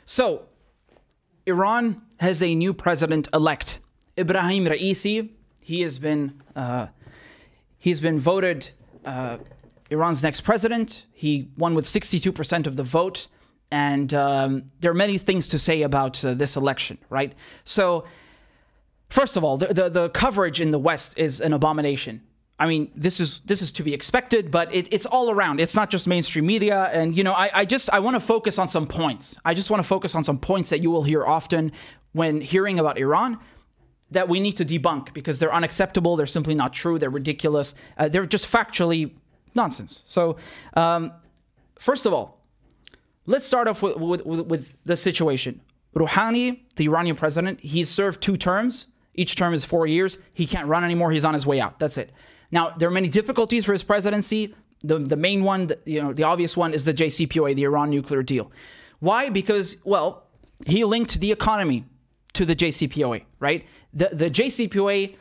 So, Iran has a new president-elect, Ibrahim Raisi. He's been voted Iran's next president. He won with 62% of the vote, and there are many things to say about this election, right? So, first of all, the coverage in the West is an abomination. I mean, this is to be expected, but it's all around. It's not just mainstream media. And, you know, I want to focus on some points. I just want to focus on some points that you will hear often when hearing about Iran that we need to debunk because they're unacceptable. They're simply not true. They're ridiculous. They're just factually nonsense. So, first of all, let's start off with the situation. Rouhani, the Iranian president, he's served 2 terms. Each term is 4 years. He can't run anymore. He's on his way out. That's it. Now, there are many difficulties for his presidency. The main one, the obvious one is the JCPOA, the Iran nuclear deal. Why? Because, well, he linked the economy to the JCPOA, right? The JCPOA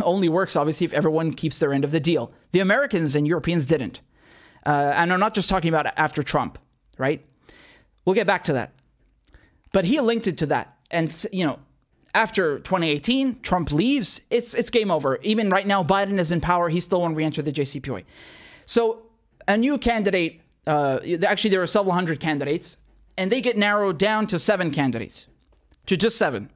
only works, obviously, if everyone keeps their end of the deal. The Americans and Europeans didn't. And I'm not just talking about after Trump, right? We'll get back to that. But he linked it to that. And, you know, after 2018, Trump leaves, it's game over. Even right now, Biden is in power. He still won't re-enter the JCPOA. So a new candidate, actually there are several hundred candidates, and they get narrowed down to 7 candidates, to just 7.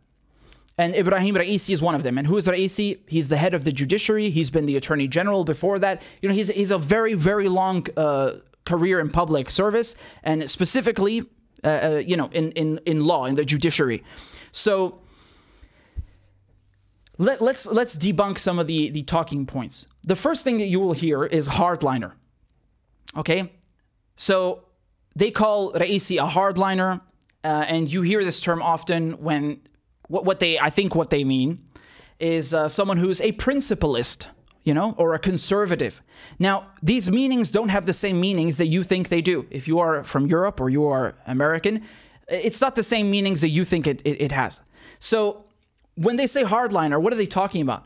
And Ibrahim Raisi is one of them. And who is Raisi? He's the head of the judiciary. He's been the attorney general before that. You know, he's a very, very long career in public service, and specifically, you know, in law, in the judiciary. So let's debunk some of the talking points. The first thing that you will hear is hardliner. Okay, so they call Raisi a hardliner, and you hear this term often when I think what they mean is someone who's a principalist, you know, or a conservative. Now, these meanings don't have the same meanings that you think they do. If you are from Europe or you are American, it's not the same meanings that you think it has. So when they say hardliner, what are they talking about?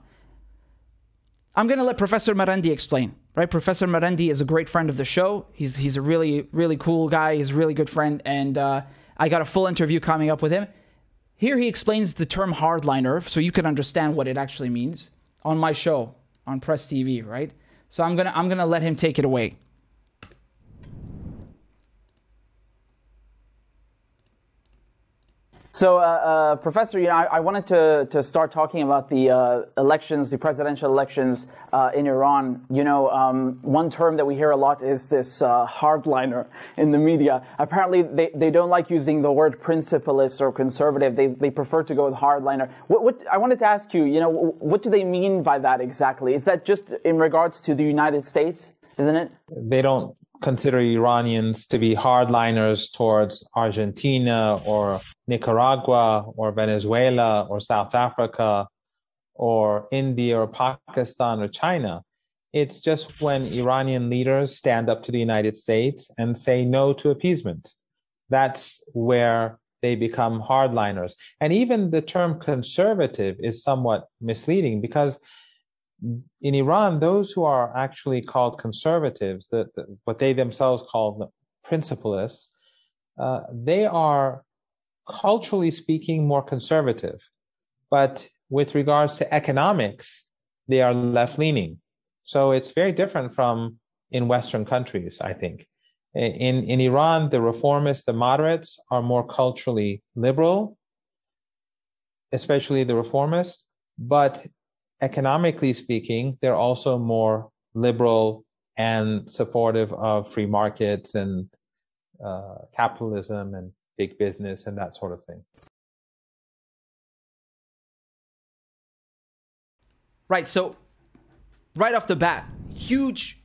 I'm going to let Professor Marendi explain, right? Professor Marendi is a great friend of the show. He's a really, really cool guy. He's a really good friend. And I got a full interview coming up with him. Here he explains the term hardliner so you can understand what it actually means on my show on Press TV, right? So I'm gonna let him take it away. So, Professor, you know, I wanted to start talking about the elections, the presidential elections in Iran. You know, one term that we hear a lot is this hardliner in the media. Apparently, they don't like using the word principalist or conservative. They prefer to go with hardliner. What I wanted to ask you, you know, what do they mean by that exactly? Is that just in regards to the United States, isn't it? They don't consider Iranians to be hardliners towards Argentina or Nicaragua or Venezuela or South Africa or India or Pakistan or China. It's just when Iranian leaders stand up to the United States and say no to appeasement. That's where they become hardliners. And even the term conservative is somewhat misleading because in Iran, those who are actually called conservatives, what they themselves call the principalists, they are culturally speaking more conservative. But with regards to economics, they are left-leaning. So it's very different from in Western countries, I think. In Iran, the reformists, the moderates, are more culturally liberal, especially the reformists, but economically speaking, they're also more liberal and supportive of free markets and capitalism and big business and that sort of thing. Right. So right off the bat, huge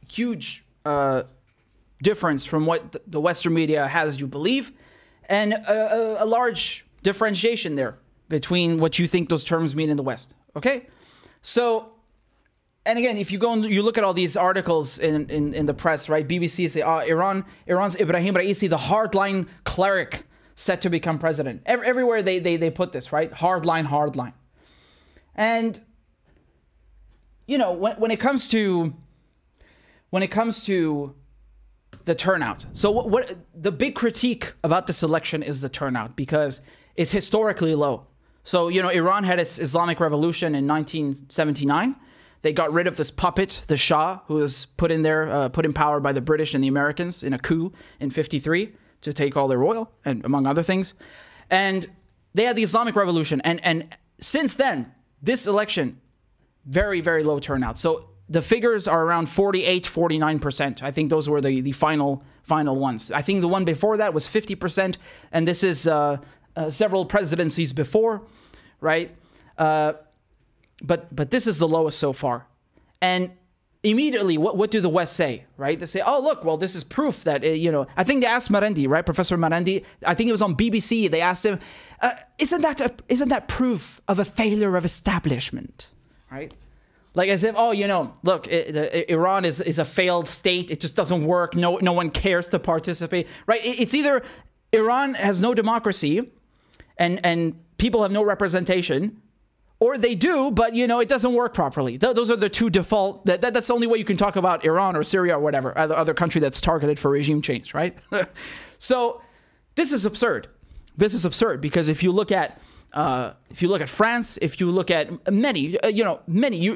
difference from what the Western media has you believe, and a large differentiation there between what you think those terms mean in the West. Okay? So, and again, if you go and you look at all these articles in the press, right? BBC say, Iran's Ibrahim Raisi, the hardline cleric, set to become president. Everywhere they put this, right? Hardline. And, you know, when it comes to the turnout. So what the big critique about this election is the turnout, because it's historically low. So, you know, Iran had its Islamic revolution in 1979. They got rid of this puppet, the Shah, who was put in power by the British and the Americans in a coup in '53 to take all their oil, and among other things. And they had the Islamic revolution. And since then, this election, very, very low turnout. So the figures are around 48, 49%. I think those were the final ones. I think the one before that was 50%. And this is several presidencies before, right? But this is the lowest so far. And immediately, what do the West say, right? They say, oh, look, well, this is proof that, you know, I think they asked Marendi, right? Professor Marendi, I think it was on BBC. They asked him, isn't that proof of a failure of establishment, right? Like as if, oh, you know, look, Iran is a failed state. It just doesn't work. No one cares to participate, right? It's either Iran has no democracy and people have no representation, or they do, but, you know, it doesn't work properly. Those are the two default. That's the only way you can talk about Iran or Syria or whatever, other country that's targeted for regime change, right? So this is absurd. This is absurd because if you look at France, if you look at many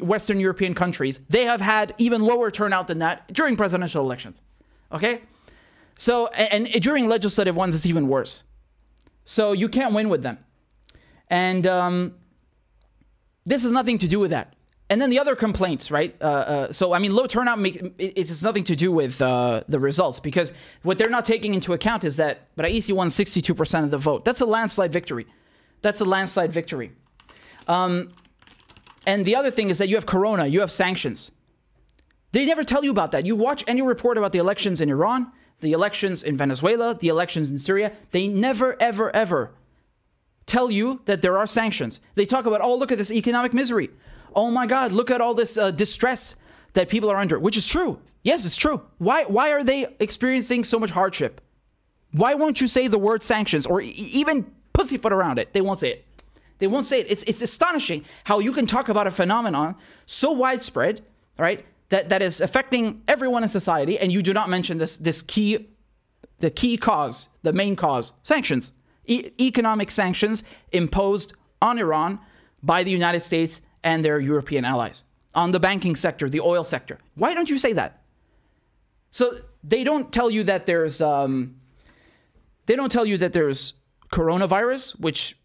Western European countries, they have had even lower turnout than that during presidential elections. Okay, so and during legislative ones, it's even worse. So you can't win with them, and this has nothing to do with that. And then the other complaints, right? So, I mean, low turnout, it has nothing to do with the results, because what they're not taking into account is that Raisi won 62% of the vote. That's a landslide victory. That's a landslide victory. And the other thing is that you have Corona, you have sanctions. They never tell you about that. You watch any report about the elections in Iran, the elections in Venezuela, the elections in Syria. They never, ever, ever tell you that there are sanctions. They talk about, oh, look at this economic misery. Oh my God, look at all this distress that people are under, which is true. Yes, it's true. Why are they experiencing so much hardship? Why won't you say the word sanctions or even pussyfoot around it? They won't say it. They won't say it. It's astonishing how you can talk about a phenomenon so widespread, right, that is affecting everyone in society, and you do not mention the key cause, the main cause, sanctions. Economic sanctions imposed on Iran by the United States and their European allies on the banking sector, the oil sector. Why don't you say that? So they don't tell you that there's coronavirus, which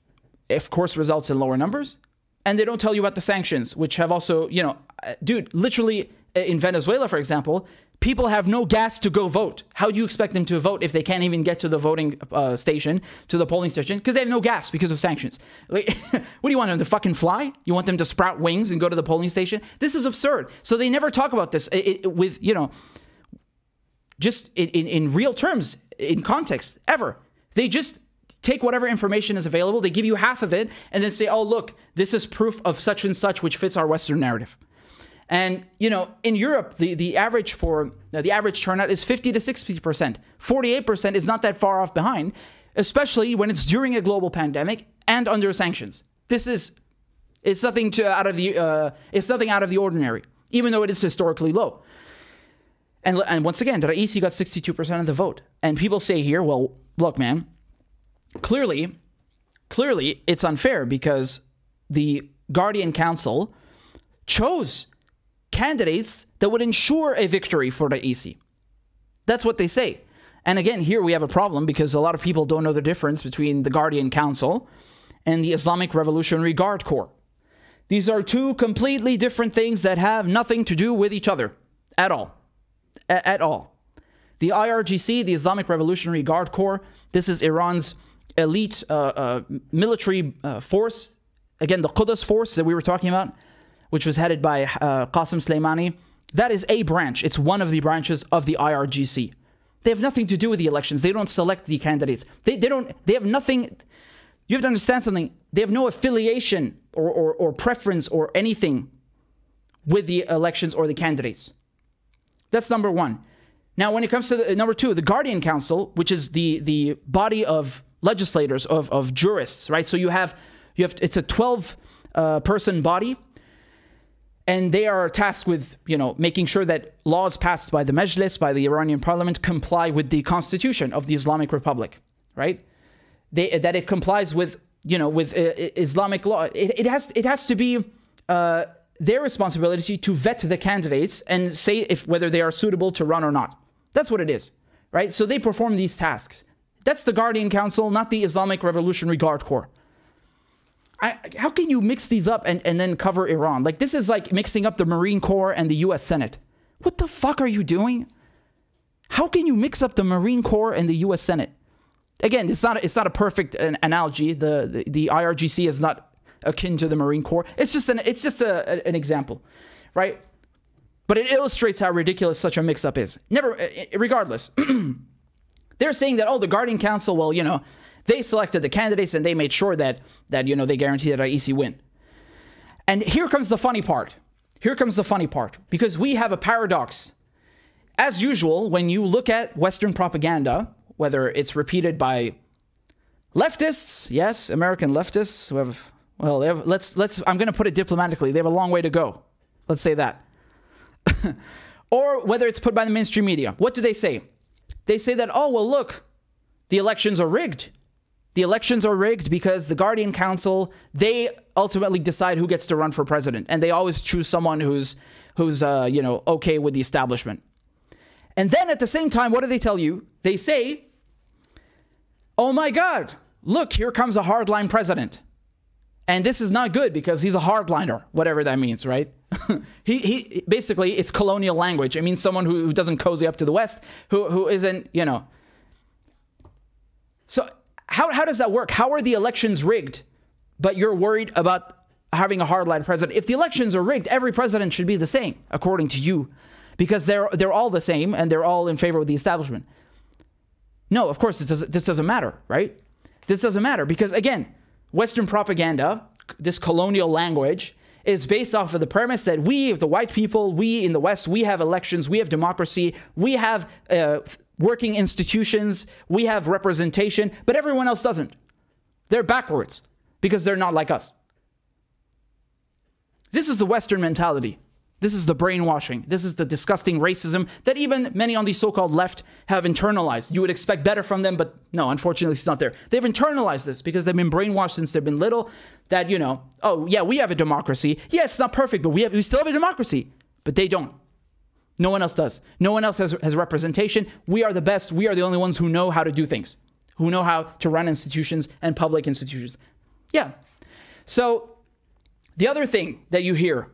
of course results in lower numbers, and they don't tell you about the sanctions, which have also, you know, dude, literally in Venezuela, for example, people have no gas to go vote. How do you expect them to vote if they can't even get to the voting station, to the polling station? Because they have no gas because of sanctions. Like, what do you want them to fucking fly? You want them to sprout wings and go to the polling station? This is absurd. So they never talk about this with, you know, just in real terms, in context, ever. They just take whatever information is available. They give you half of it and then say, oh, look, this is proof of such and such, which fits our Western narrative. And, you know, in Europe, the average turnout is 50 to 60%. 48% is not that far off behind, especially when it's during a global pandemic and under sanctions. It's nothing out of the ordinary, even though it is historically low. And once again, Raisi got 62% of the vote. And people say here, well, look, man, clearly it's unfair because the Guardian Council chose candidates that would ensure a victory for Raisi. That's what they say. And again, here we have a problem because a lot of people don't know the difference between the Guardian Council and the Islamic Revolutionary Guard Corps. These are two completely different things that have nothing to do with each other at all. At all. The IRGC, the Islamic Revolutionary Guard Corps, this is Iran's elite military force. Again, the Quds force that we were talking about, which was headed by Qasem Soleimani. That is a branch. It's one of the branches of the IRGC. They have nothing to do with the elections. They don't select the candidates. They have nothing. You have to understand something. They have no affiliation or preference or anything with the elections or the candidates. That's number one. Now, when it comes to number two, the Guardian Council, which is the body of legislators, of jurists, right? So you have it's a 12 person body. And they are tasked with, making sure that laws passed by the Majlis, by the Iranian parliament, comply with the constitution of the Islamic Republic, right? That it complies with, with Islamic law. It has to be their responsibility to vet the candidates and say whether they are suitable to run or not. That's what it is, right? So they perform these tasks. That's the Guardian Council, not the Islamic Revolutionary Guard Corps. How can you mix these up and then cover Iran? Like, this is like mixing up the Marine Corps and the U.S. Senate. What the fuck are you doing? How can you mix up the Marine Corps and the U.S. Senate? Again, it's not a perfect analogy. The IRGC is not akin to the Marine Corps. It's just an example, right? But it illustrates how ridiculous such a mix-up is. Regardless, they're saying that, the Guardian Council, well, they selected the candidates and they made sure that they guarantee that Raisi win. And here comes the funny part. Because we have a paradox. As usual, when you look at Western propaganda, whether it's repeated by leftists, yes, American leftists, who have, I'm going to put it diplomatically, they have a long way to go. Let's say that. Or whether it's put by the mainstream media. What do they say? They say that, look, the elections are rigged. The elections are rigged because the Guardian Council, they ultimately decide who gets to run for president. And they always choose someone who's okay with the establishment. And then at the same time, what do they tell you? They say, oh my God, look, here comes a hardline president. And this is not good because he's a hardliner, whatever that means, right? he basically, it's colonial language. It means someone who doesn't cozy up to the West, who isn't, So how does that work? How are the elections rigged, but you're worried about having a hardline president? If the elections are rigged, every president should be the same, according to you, because they're all the same and they're all in favor of the establishment. No, of course, this doesn't matter, right? This doesn't matter because, again, Western propaganda, this colonial language, is based off of the premise that we, the white people, we in the West, we have elections, we have democracy, we have working institutions, we have representation, but everyone else doesn't. They're backwards because they're not like us. This is the Western mentality. This is the brainwashing. This is the disgusting racism that even many on the so-called left have internalized. You would expect better from them, but no, unfortunately, it's not there. They've internalized this because they've been brainwashed since they've been little that, oh, yeah, we have a democracy. Yeah, it's not perfect, but we still have a democracy. But they don't. No one else does. No one else has representation. We are the best. We are the only ones who know how to do things, who know how to run institutions and public institutions. Yeah. So the other thing that you hear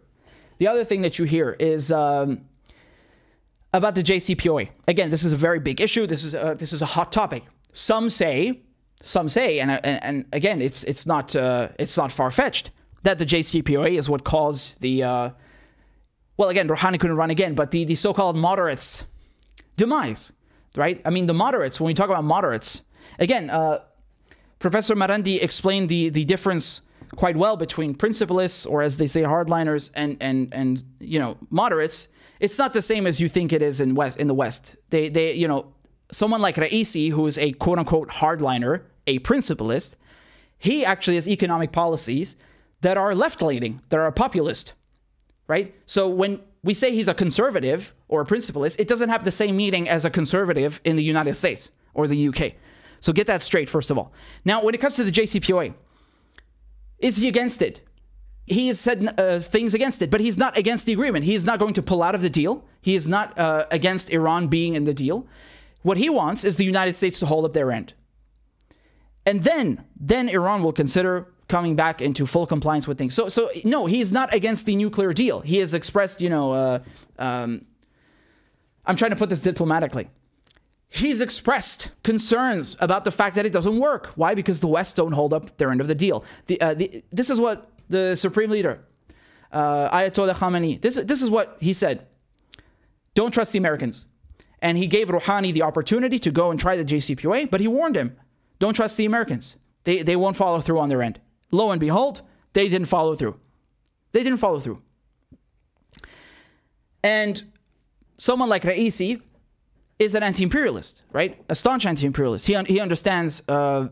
is about the JCPOA. Again, this is a very big issue. This is a hot topic. Some say, and again, it's not far-fetched that the JCPOA is what caused the well, again, Rouhani couldn't run again, but the so-called moderates' demise, right? I mean, the moderates. When we talk about moderates, again, Professor Marandi explained the difference quite well between principalists, or as they say, hardliners, and moderates. It's not the same as you think it is in the West. They someone like Raisi, who is a quote-unquote hardliner, a principalist, he actually has economic policies that are left-leaning, that are populist, right? So when we say he's a conservative or a principalist, it doesn't have the same meaning as a conservative in the United States or the UK. So get that straight, first of all. Now, when it comes to the JCPOA, is he against it? He has said things against it, but he's not against the agreement. He is not going to pull out of the deal. He is not against Iran being in the deal. What he wants is the United States to hold up their end. And then Iran will consider coming back into full compliance with things. So no, he's not against the nuclear deal. He has expressed, I'm trying to put this diplomatically. He's expressed concerns about the fact that it doesn't work. Why? Because the West don't hold up their end of the deal. This is what the Supreme Leader, Ayatollah Khamenei, this is what he said. Don't trust the Americans. And he gave Rouhani the opportunity to go and try the JCPOA, but he warned him, don't trust the Americans. They won't follow through on their end. Lo and behold, they didn't follow through. They didn't follow through. And someone like Raisi is an anti-imperialist, right? A staunch anti-imperialist. He understands that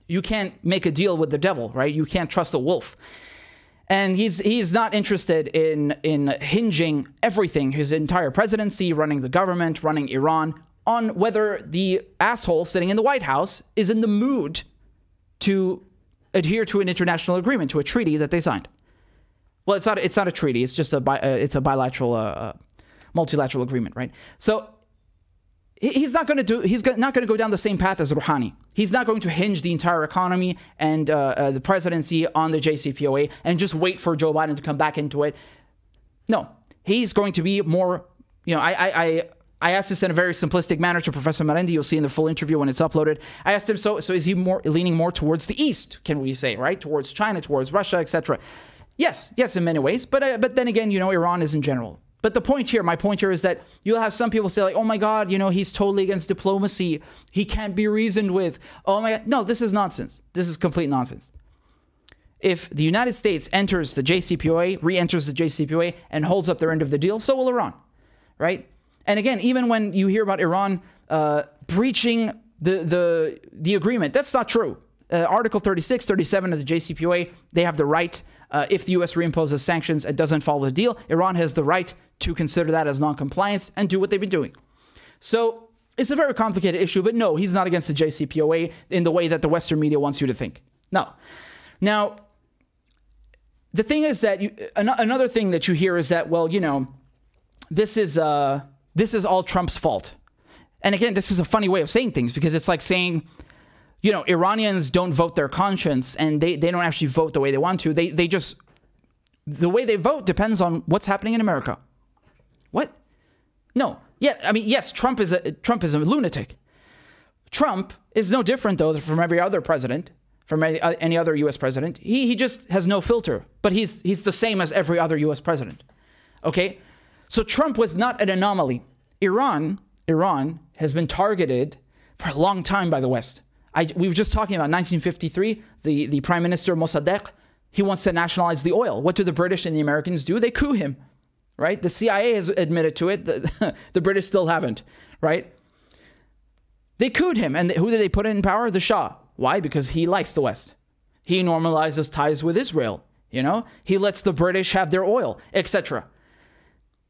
you can't make a deal with the devil, right? You can't trust a wolf. And he's not interested in hinging everything, his entire presidency, running the government, running Iran, on whether the asshole sitting in the White House is in the mood to adhere to an international agreement, to a treaty that they signed. Well, it's not a treaty. It's just it's a bilateral, multilateral agreement, right? So he's not going to go down the same path as Rouhani. He's not going to hinge the entire economy and the presidency on the JCPOA and just wait for Joe Biden to come back into it. No, he's going to be more, you know, I asked this in a very simplistic manner to Professor Marendi. You'll see in the full interview when it's uploaded. I asked him, so is he leaning more towards the East, can we say, right? Towards China, towards Russia, etc. Yes, in many ways. But then again, you know, Iran is in general. But the point here, my point here is that you'll have some people say like, oh my God, you know, he's totally against diplomacy. He can't be reasoned with. Oh my God. No, this is nonsense. This is complete nonsense. If the United States enters the JCPOA, re-enters the JCPOA, and holds up their end of the deal, so will Iran, right? And again, even when you hear about Iran breaching the agreement, that's not true. Article 36, 37 of the JCPOA, they have the right, if the U.S. reimposes sanctions and doesn't follow the deal, Iran has the right to consider that as non-compliance and do what they've been doing. So it's a very complicated issue, but no, he's not against the JCPOA in the way that the Western media wants you to think. No. Now, the thing is that another thing that you hear is that, well, you know, this is all Trump's fault. And again, this is a funny way of saying things because it's like saying, you know, Iranians don't vote their conscience and they don't actually vote the way they want to. They just, the way they vote depends on what's happening in America. What? No. Yeah, I mean, yes, Trump is a lunatic. Trump is no different, though, from every other president, from any other U.S. president. He just has no filter, but he's the same as every other U.S. president. Okay? So Trump was not an anomaly. Iran has been targeted for a long time by the West. We were just talking about 1953, the Prime Minister Mossadegh, he wants to nationalize the oil. What do the British and the Americans do? They coup him, right? The CIA has admitted to it. The British still haven't, right? They couped him. And who did they put in power? The Shah. Why? Because he likes the West. He normalizes ties with Israel, you know? He lets the British have their oil, etc.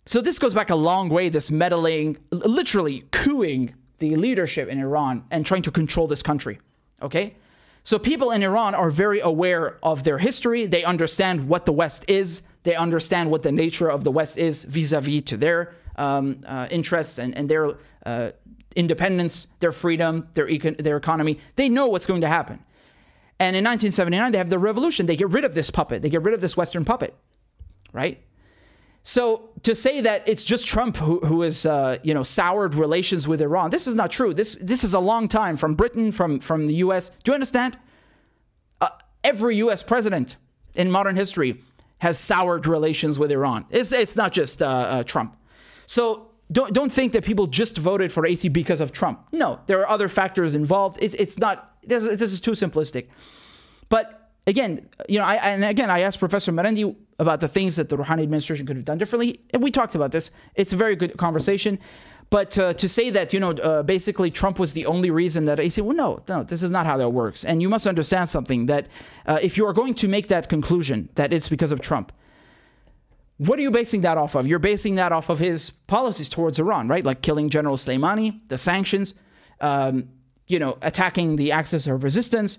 So this goes back a long way, this meddling, literally coupping the leadership in Iran and trying to control this country, okay? So people in Iran are very aware of their history. They understand what the West is. They understand what the nature of the West is vis-a-vis to their interests and their independence, their freedom, their economy. They know what's going to happen. And in 1979, they have the revolution. They get rid of this puppet. They get rid of this Western puppet, right? So to say that it's just Trump who has, you know, soured relations with Iran, this is not true. This is a long time from Britain, from the U.S. Do you understand? Every U.S. president in modern history has soured relations with Iran. It's not just Trump. So don't think that people just voted for AC because of Trump. No, there are other factors involved. It's not. This is too simplistic. But again, you know, I asked Professor Marendi about the things that the Rouhani administration could have done differently, and we talked about this. It's a very good conversation. But to say that, you know, basically Trump was the only reason that I say, well, no, this is not how that works. And you must understand something, that if you are going to make that conclusion that it's because of Trump, what are you basing that off of? You're basing that off of his policies towards Iran, right? Like killing General Soleimani, the sanctions, you know, attacking the axis of resistance.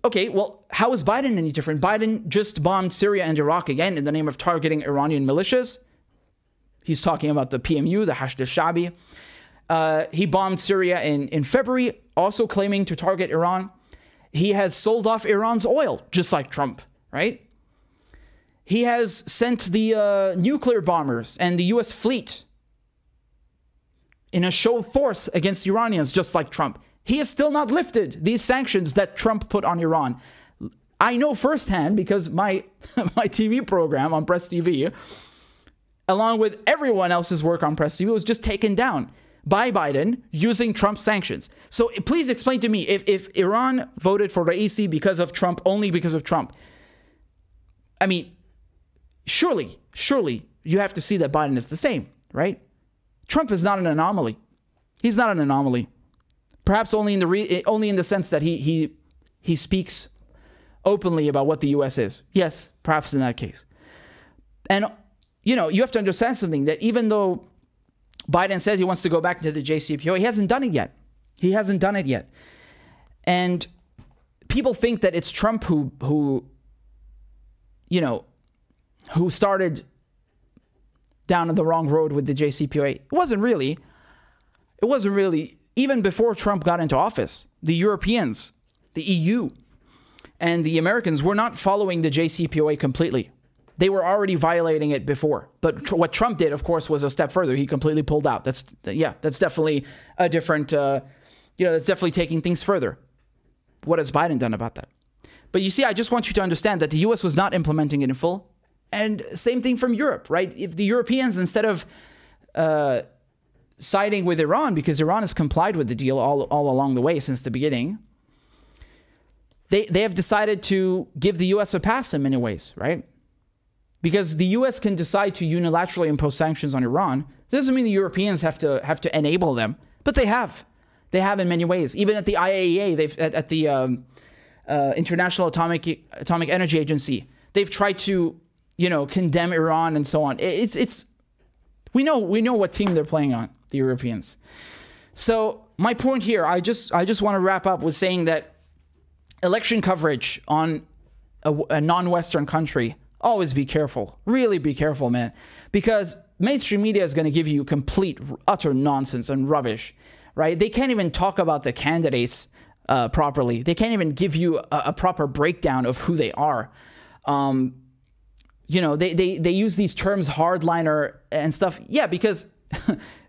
Okay, well, how is Biden any different? Biden just bombed Syria and Iraq again in the name of targeting Iranian militias. He's talking about the PMU, the Hashd al-Shabi. He bombed Syria in February, also claiming to target Iran. He has sold off Iran's oil, just like Trump, right? He has sent the nuclear bombers and the U.S. fleet in a show of force against Iranians, just like Trump. He has still not lifted these sanctions that Trump put on Iran. I know firsthand because my TV program on Press TV, along with everyone else's work on Press TV, was just taken down by Biden using Trump's sanctions. So please explain to me, if Iran voted for Raisi because of Trump, only because of Trump, I mean, surely you have to see that Biden is the same, right? Trump is not an anomaly. He's not an anomaly. Perhaps only in the sense that he speaks openly about what the U.S. is. Yes, perhaps in that case. And, you know, you have to understand something, that even though Biden says he wants to go back into the JCPOA, he hasn't done it yet. He hasn't done it yet. And people think that it's Trump who started down the wrong road with the JCPOA. It wasn't really. It wasn't really. Even before Trump got into office, the Europeans, the EU, and the Americans were not following the JCPOA completely. They were already violating it before. But what Trump did, of course, was a step further. He completely pulled out. That's definitely a different, that's definitely taking things further. What has Biden done about that? But you see, I just want you to understand that the U.S. was not implementing it in full. And same thing from Europe, right? If the Europeans, instead of siding with Iran, because Iran has complied with the deal all along the way since the beginning, they have decided to give the U.S. a pass in many ways, right? Because the U.S. can decide to unilaterally impose sanctions on Iran. It doesn't mean the Europeans have to enable them, but they have. They have in many ways. Even at the IAEA, at the International Atomic Energy Agency, they've tried to, condemn Iran and so on. We know what team they're playing on, the Europeans. So my point here, I just want to wrap up with saying that election coverage on a non-Western country, always be careful. Really be careful, man. Because mainstream media is going to give you complete, utter nonsense and rubbish, right? They can't even talk about the candidates properly. They can't even give you a proper breakdown of who they are. They use these terms, hardliner and stuff. Yeah, because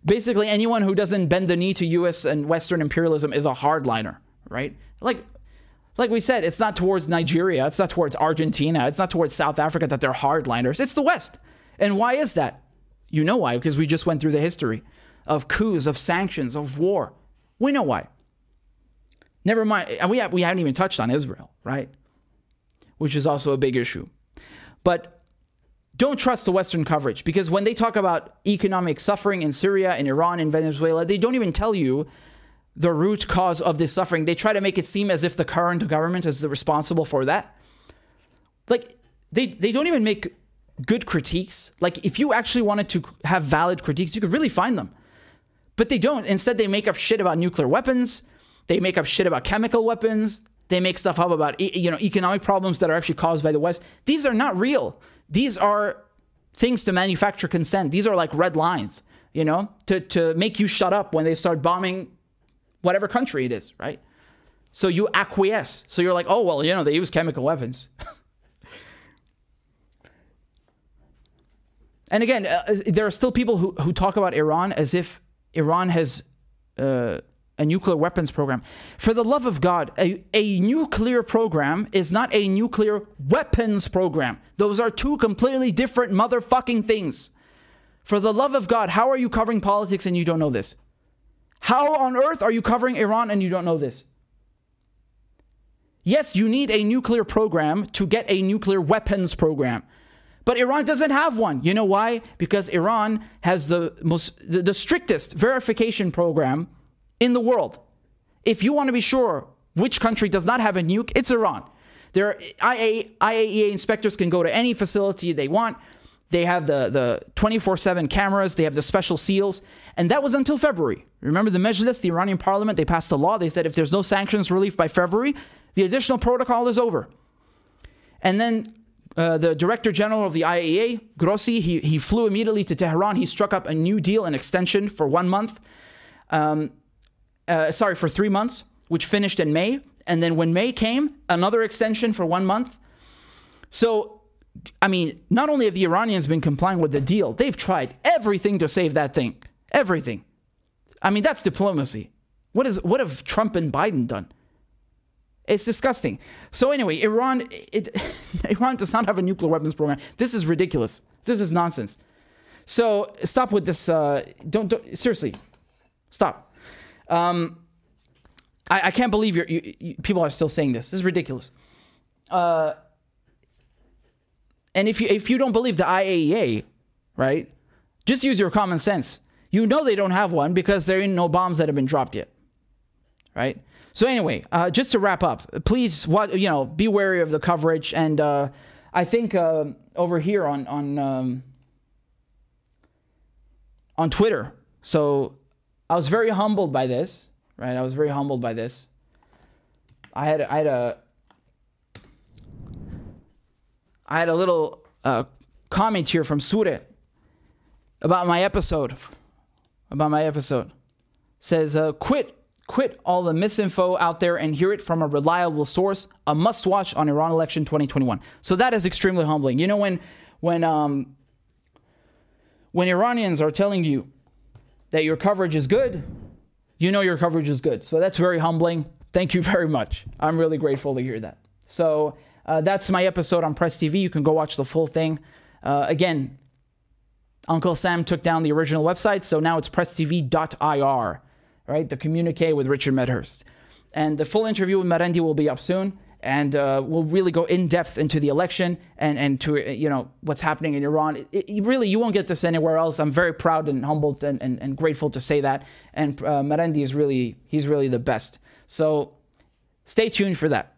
basically anyone who doesn't bend the knee to U.S. and Western imperialism is a hardliner, right? Like we said, it's not towards Nigeria, it's not towards Argentina, it's not towards South Africa that they're hardliners. It's the West. And why is that? You know why, because we just went through the history of coups, of sanctions, of war. We know why. Never mind, and we haven't even touched on Israel, right? Which is also a big issue. But don't trust the Western coverage, because when they talk about economic suffering in Syria, in Iran, in Venezuela, they don't even tell you the root cause of this suffering. They try to make it seem as if the current government is the responsible for that. Like, they don't even make good critiques. Like, if you actually wanted to have valid critiques, you could really find them. But they don't. Instead, they make up shit about nuclear weapons. They make up shit about chemical weapons. They make stuff up about, economic problems that are actually caused by the West. These are not real. These are things to manufacture consent. These are like red lines, to make you shut up when they start bombing whatever country it is, right? So you acquiesce. So you're like, oh, well, they use chemical weapons. And again, there are still people who talk about Iran as if Iran has a nuclear weapons program. For the love of God, a nuclear program is not a nuclear weapons program. Those are two completely different motherfucking things. For the love of God, how are you covering politics and you don't know this? How on earth are you covering Iran and you don't know this? Yes, you need a nuclear program to get a nuclear weapons program. But Iran doesn't have one. You know why? Because Iran has the strictest verification program in the world. If you want to be sure which country does not have a nuke, it's Iran. Their IAEA inspectors can go to any facility they want. They have the 24/7 cameras. They have the special seals. And that was until February. Remember the Majlis, the Iranian parliament, they passed a law. They said if there's no sanctions relief by February, the additional protocol is over. And then the Director General of the IAEA, Grossi, he flew immediately to Tehran. He struck up a new deal, an extension for 1 month. For 3 months, which finished in May. And then when May came, another extension for 1 month. So, I mean, not only have the Iranians been complying with the deal, they've tried everything to save that thing. Everything. I mean, that's diplomacy. What have Trump and Biden done? It's disgusting. So anyway, Iran does not have a nuclear weapons program. This is ridiculous. This is nonsense. So stop with this. Don't seriously, stop. I can't believe people are still saying this. This is ridiculous. And if you don't believe the IAEA, right, just use your common sense. You know they don't have one because there ain't no bombs that have been dropped yet, right? So anyway, just to wrap up, please, be wary of the coverage. And I think over here on Twitter, so I was very humbled by this, right? I was very humbled by this. I had a little comment here from Sure about my episode. Says, quit all the misinfo out there and hear it from a reliable source. A must-watch on Iran election 2021. So that is extremely humbling. You know, when Iranians are telling you that your coverage is good, you know your coverage is good. So that's very humbling. Thank you very much. I'm really grateful to hear that. So that's my episode on Press TV. You can go watch the full thing. Again, Uncle Sam took down the original website, so now it's presstv.ir, right? The communique with Richard Medhurst. And the full interview with Merendi will be up soon, and we'll really go in depth into the election and to what's happening in Iran. Really, you won't get this anywhere else. I'm very proud and humbled and grateful to say that. And Merendi is really the best. So stay tuned for that.